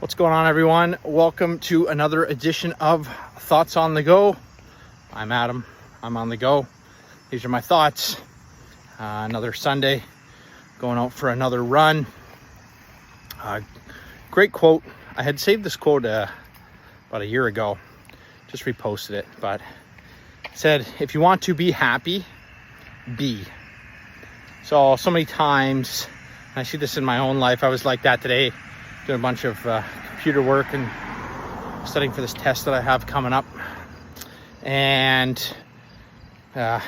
What's going on, everyone? Welcome to another edition of Thoughts on the Go. I'm Adam. I'm on the go. These are my thoughts. Another Sunday, going out for another run. Great quote. I had saved this quote about a year ago. Just reposted it, but it said, if you want to be happy, be. So many times, and I see this in my own life, I was like that today, doing a bunch of computer work and studying for this test that I have coming up. And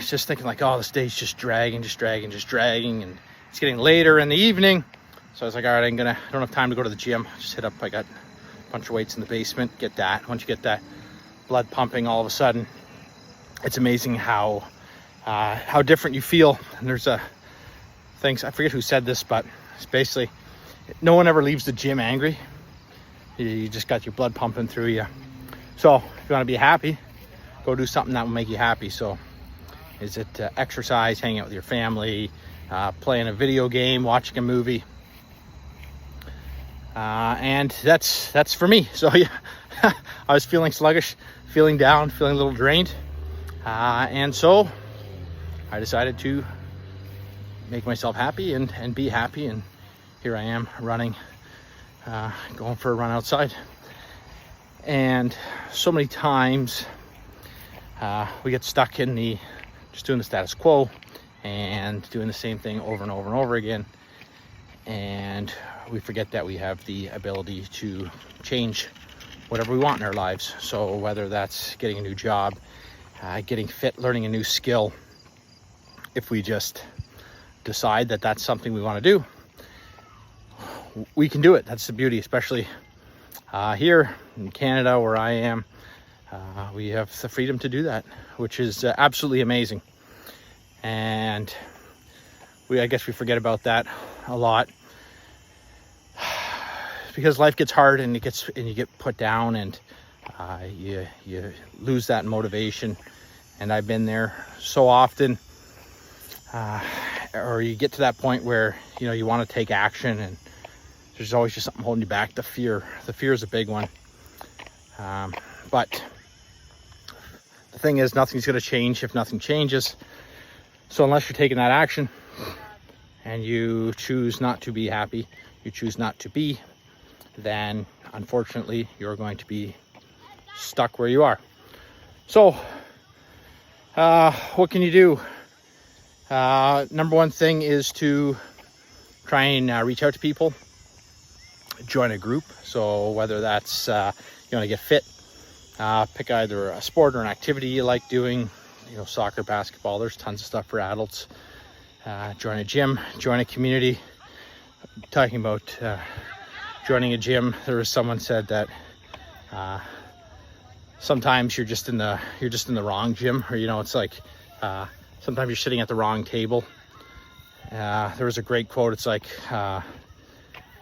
just thinking like, oh, this day's just dragging. And it's getting later in the evening. So I was like, all right, I don't have time to go to the gym. Just hit up, I got a bunch of weights in the basement, get that. Once you get that blood pumping, all of a sudden, it's amazing how different you feel. And there's things, I forget who said this, but it's basically, no one ever leaves the gym angry. You just got your blood pumping through you. So if you want to be happy, go do something that will make you happy. So is it exercise, hanging out with your family, playing a video game, watching a movie? And that's for me. So yeah, I was feeling sluggish, feeling down, feeling a little drained. And so I decided to make myself happy and be happy. And here I am running, going for a run outside. And so many times we get stuck in just doing the status quo and doing the same thing over and over and over again. And we forget that we have the ability to change whatever we want in our lives. So whether that's getting a new job, getting fit, learning a new skill, if we just decide that that's something we want to do, we can do it. That's the beauty, especially here in Canada where I am. We have the freedom to do that, which is absolutely amazing. And I guess we forget about that a lot because life gets hard and you get put down and you lose that motivation. And I've been there so often. Or you get to that point where you want to take action and there's always just something holding you back. The fear is a big one. But the thing is, nothing's going to change if nothing changes. So unless you're taking that action and you choose not to be happy, you choose not to be, then unfortunately you're going to be stuck where you are. So what can you do? Number one thing is to try and reach out to people, join a group. So whether that's you want to get fit, pick either a sport or an activity you like doing, soccer, basketball, there's tons of stuff for adults. Join a gym, join a community. Talking about joining a gym, there was someone said that sometimes you're just in the wrong gym, or it's like sometimes you're sitting at the wrong table. There was a great quote. It's like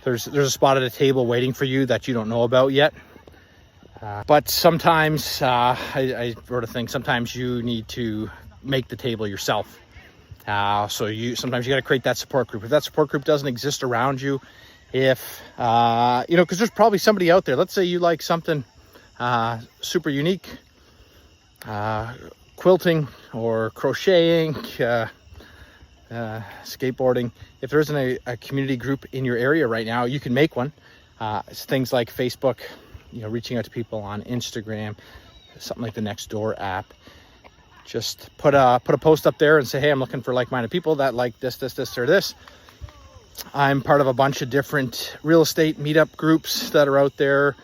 there's a spot at a table waiting for you that you don't know about yet. But sometimes I wrote a thing. Sometimes you need to make the table yourself. So sometimes you got to create that support group. If that support group doesn't exist around you, because there's probably somebody out there. Let's say you like something super unique, quilting or crocheting, skateboarding. If there isn't a community group in your area right now, you can make one. It's things like Facebook, reaching out to people on Instagram, something like the Nextdoor app. Just put a post up there and say, hey, I'm looking for like-minded people that like this, or this. I'm part of a bunch of different real estate meetup groups that are out there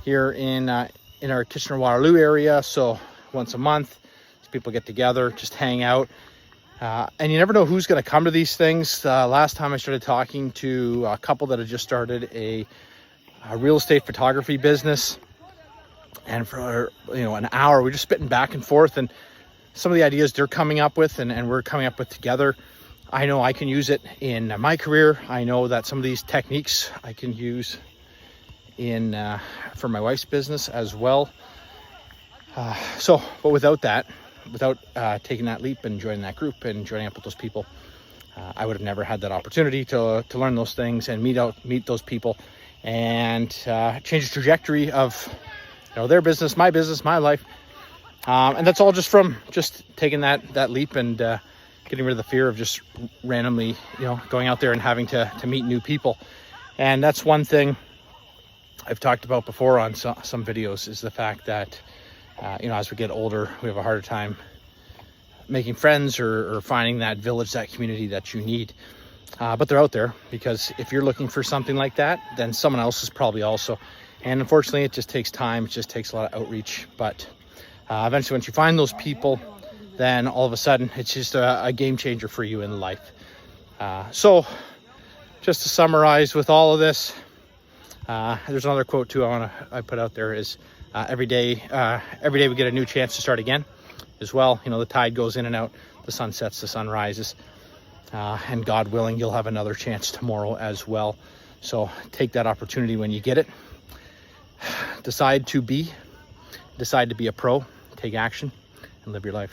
here in our Kitchener-Waterloo area. So once a month, people get together, just hang out. And you never know who's going to come to these things. Last time I started talking to a couple that had just started a real estate photography business. And for an hour, we're just spitting back and forth. And some of the ideas they're coming up with and we're coming up with together, I know I can use it in my career. I know that some of these techniques I can use for my wife's business as well. But without taking that leap and joining that group and joining up with those people, I would have never had that opportunity to learn those things and meet those people and change the trajectory of their business, my life. And that's all just from just taking that leap and getting rid of the fear of just randomly, going out there and having to meet new people. And that's one thing I've talked about before on some videos, is the fact that, as we get older, we have a harder time making friends or finding that village, that community that you need. But they're out there, because if you're looking for something like that, then someone else is probably also. And unfortunately, it just takes time. It just takes a lot of outreach. But eventually, once you find those people, then all of a sudden, it's just a game changer for you in life. So just to summarize with all of this, there's another quote too I put out there, is every day we get a new chance to start again as well. The tide goes in and out, the sun sets, the sun rises, and God willing, you'll have another chance tomorrow as well. So take that opportunity when you get it. Decide to be a pro, take action, and live your life.